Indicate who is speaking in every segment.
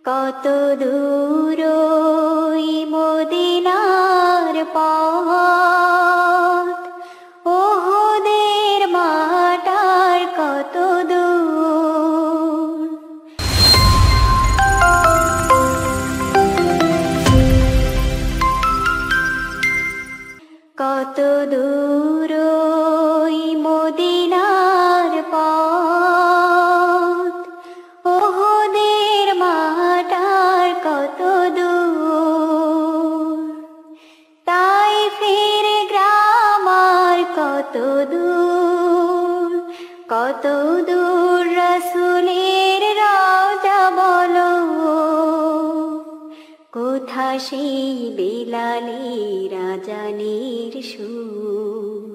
Speaker 1: কত দূর ওই মদিনার পথ, ওহদের মাটার কত দূর। কত দূর ওই মদিনার পথ, ওহদের মাটার কত দূর। তাইফের গ্রাম আর কত দূর, কত দূর রাসূলের রওজা বলো, কোথা সেই বিলালের আযানের সুর।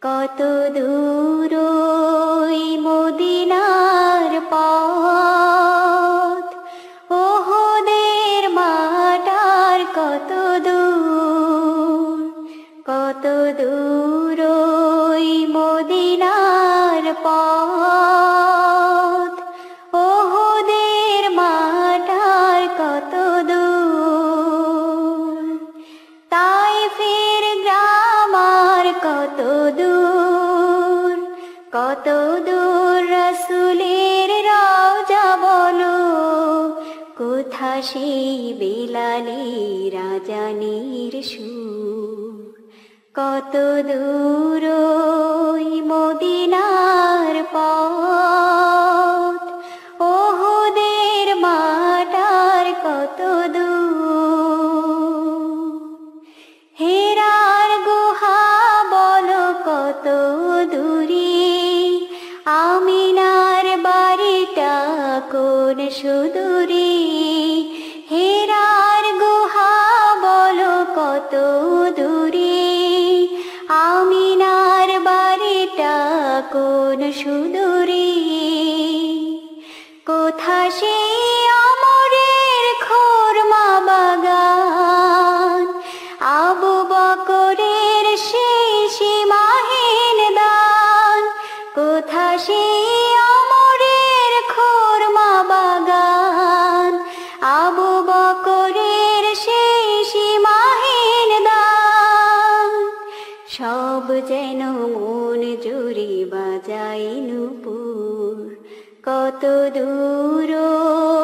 Speaker 1: কত দূর ওই মদিনার পথ, ওহদের মাটার কত দূর। কত দূর ওই মদিনার পথ, ওহদের মাটার কত দূর। তাইফের গ্রাম আর কত দূর, কত দূর রাসূলের রওজা বলো, কোথা সেই বিলালের আযানের সুর। কত দূর ওই মদিনার পথ, ওহদের মাটার কত দূর। হেরার গুহা বলো কত দূরে, আমিনার বাড়িটা কোন সুদূরে। হেরার গুহা বলো কত দূরে, আমিনার বাড়িটা কোন সুদূরে। কোথা সেই আমরের খোরমা বাগান, আবু বকরের সেই সীমাহীন দান। কোথা সেই আমরের খোরমা বাগান, আবু বকরের সেই সীমাহীন দান। সব যেন মন জুড়ে বাজায় নূপুর। কত দূর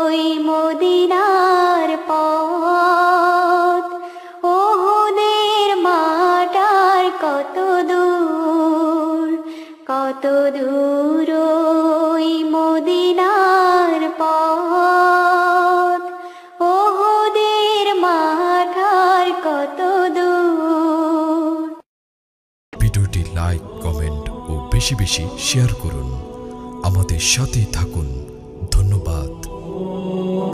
Speaker 1: ওই মদিনার পথ, ওহদের মাটার কত দূর। কত দূর ওই মদিনার পথ, ওহদের মাটার কত দূর।
Speaker 2: ভিডিওটি লাইক, কমেন্ট ও বেশি বেশি শেয়ার করুন। আমাদের সাথে থাকুন।